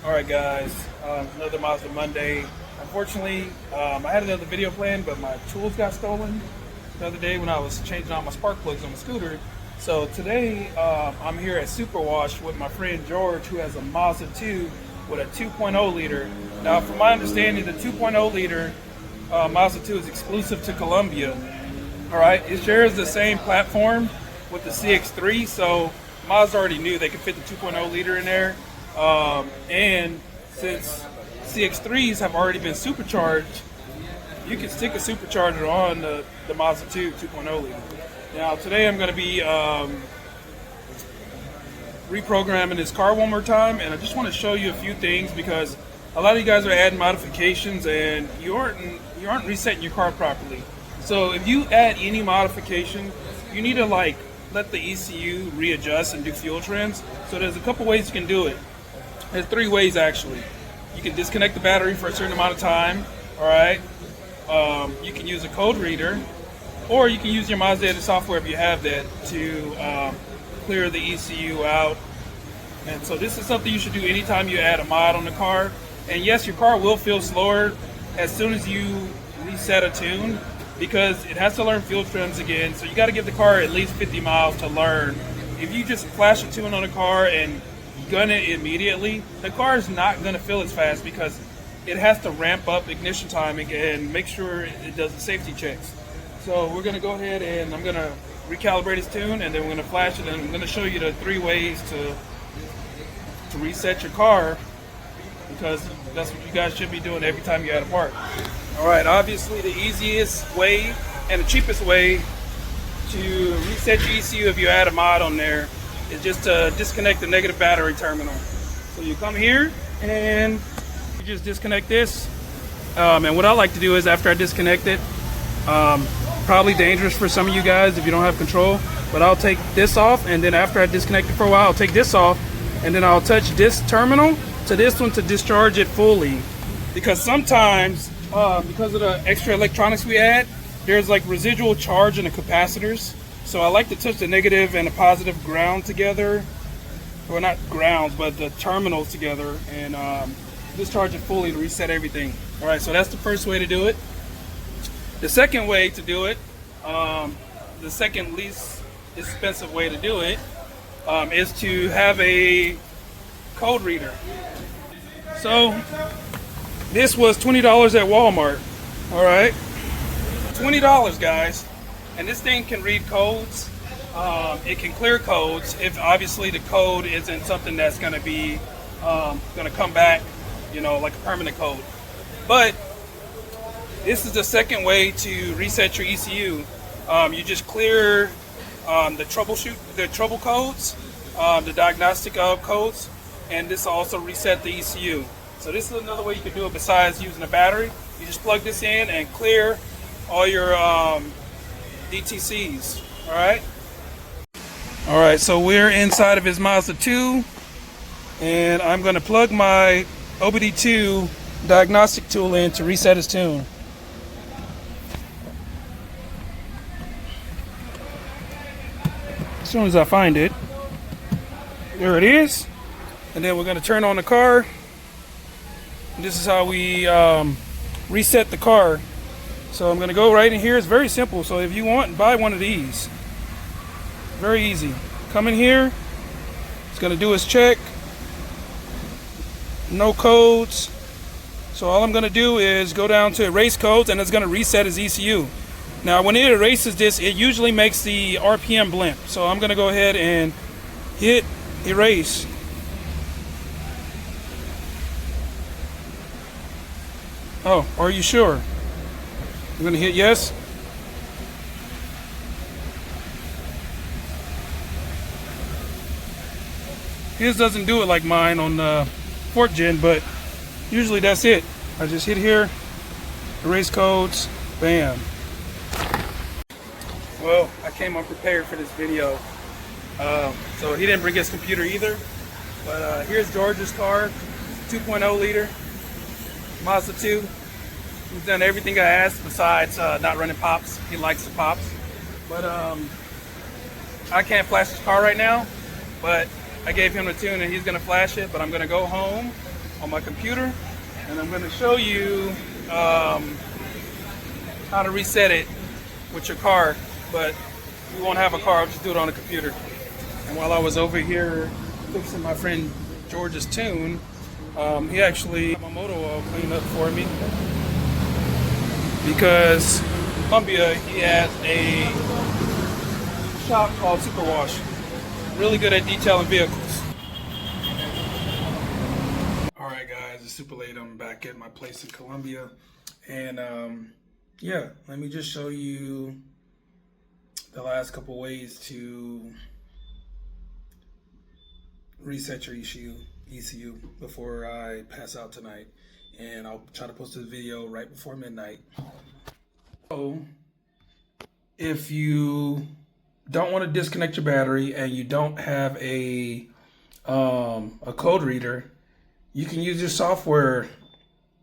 Alright guys, another Mazda Monday. Unfortunately, I had another video planned, but my tools got stolen the other day when I was changing out my spark plugs on my scooter. So today, I'm here at Super Wash with my friend George, who has a Mazda 2 with a 2.0 liter. Now, from my understanding, the 2.0 liter Mazda 2 is exclusive to Colombia. Alright, it shares the same platform with the CX-3, so Mazda already knew they could fit the 2.0 liter in there. And since CX-3s have already been supercharged, you can stick a supercharger on the Mazda 2 2.0 liter. Now today I'm going to be reprogramming this car one more time, and I just want to show you a few things because a lot of you guys are adding modifications and you aren't resetting your car properly. So if you add any modification, you need to let the ECU readjust and do fuel trims. So there's a couple ways you can do it. There's three ways actually. You can disconnect the battery for a certain amount of time, alright? You can use a code reader, or you can use your Mazda DTC software if you have that to clear the ECU out. And so this is something you should do anytime you add a mod on the car. And yes, your car will feel slower as soon as you reset a tune, because it has to learn fuel trims again. So you got to give the car at least 50 miles to learn. If you just flash a tune on a car and gun it immediately, the car is not going to feel as fast because it has to ramp up ignition timing and make sure it does the safety checks. So we're going to go ahead and I'm going to recalibrate its tune, and then we're going to flash it, and I'm going to show you the three ways to reset your car, because that's what you guys should be doing every time you add a part. Alright, obviously the easiest way and the cheapest way to reset your ECU if you add a mod on there is just to disconnect the negative battery terminal. So you come here and you just disconnect this. And what I like to do is, after I disconnect it, probably dangerous for some of you guys if you don't have control, but I'll take this off, and then after I disconnect it for a while, I'll take this off, and then I'll touch this terminal to this one to discharge it fully. Because sometimes, because of the extra electronics we add, there's like residual charge in the capacitors. So I like to touch the negative and the positive ground together, or not grounds, but the terminals together, and discharge it fully to reset everything. Alright, so that's the first way to do it. The second way to do it, the second least expensive way to do it, is to have a code reader. So this was $20 at Walmart. Alright, $20 guys. And this thing can read codes. It can clear codes if obviously the code isn't something that's going to be going to come back, like a permanent code. But this is the second way to reset your ECU. You just clear the trouble codes, the diagnostic codes, and this will also reset the ECU. So this is another way you can do it besides using a battery. You just plug this in and clear all your DTCs. Alright, so we're inside of his Mazda 2, and I'm going to plug my OBD2 diagnostic tool in to reset his tune. As soon as I find it, there it is. And then we're going to turn on the car. And this is how we reset the car. So I'm going to go right in here. It's very simple. So if you want, buy one of these. Very easy. Come in here. It's going to do its check. No codes. So all I'm going to do is go down to erase codes, and it's going to reset his ECU. Now when it erases this, it usually makes the RPM blimp. So I'm going to go ahead and hit erase. Oh, are you sure? I'm going to hit yes. His doesn't do it like mine on the 4th gen, but usually that's it. I just hit here, erase codes, bam. Well, I came unprepared for this video. So he didn't bring his computer either. But here's George's car, 2.0 liter. Mazda 2. He's done everything I asked besides not running pops. He likes the pops. But I can't flash his car right now, but I gave him the tune and he's gonna flash it. But I'm gonna go home on my computer, and I'm going to show you how to reset it with your car, but you won't have a car. I'll just do it on a computer. And while I was over here fixing my friend George's tune, he actually had my motor oil cleaned up for me, because in Columbia he has a shop called Super Wash. Really good at detailing vehicles. Alright guys, it's super late. I'm back at my place in Columbia, and yeah, let me just show you the last couple ways to reset your ECU before I pass out tonight, and I'll try to post this video right before midnight. So if you don't want to disconnect your battery and you don't have a code reader, you can use your software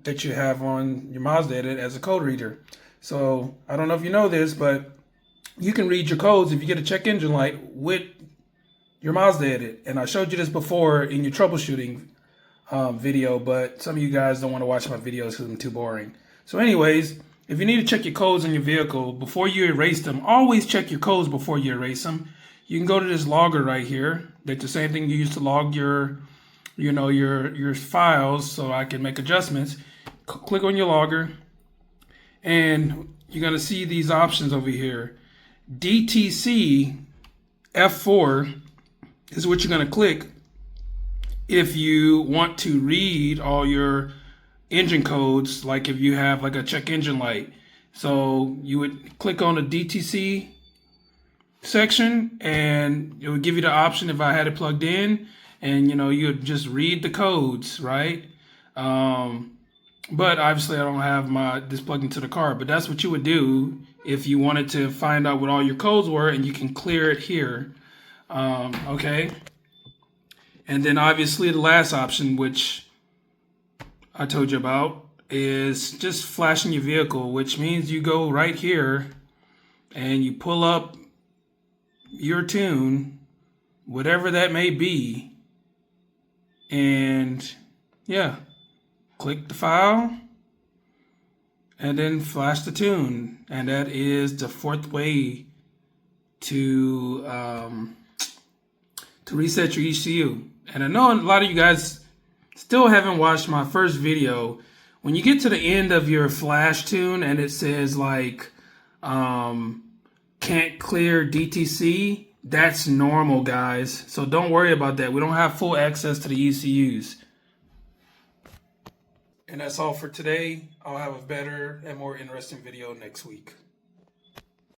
that you have on your Mazda Edit as a code reader. So I don't know if you know this, but you can read your codes if you get a check engine light with your Mazda Edit. And I showed you this before in your troubleshooting video, but some of you guys don't want to watch my videos because I'm too boring. So anyways, if you need to check your codes on your vehicle before you erase them, always check your codes before you erase them. You can go to this logger right here. That's the same thing you use to log your files, so I can make adjustments. Click on your logger, and you're gonna see these options over here. DTC F4 is what you're gonna click if you want to read all your engine codes, like if you have like a check engine light. So you would click on the DTC section, and it would give you the option if I had it plugged in, and you would just read the codes, right? But obviously I don't have this plugged into the car, but that's what you would do if you wanted to find out what all your codes were, and you can clear it here. Okay. And then obviously the last option, which I told you about, is just flashing your vehicle, which means you go right here and you pull up your tune, whatever that may be, and yeah, click the file and then flash the tune. And that is the fourth way to reset your ECU. And I know a lot of you guys still haven't watched my first video. When you get to the end of your flash tune and it says like can't clear DTC, that's normal, guys. So don't worry about that. We don't have full access to the ECUs. And that's all for today. I'll have a better and more interesting video next week.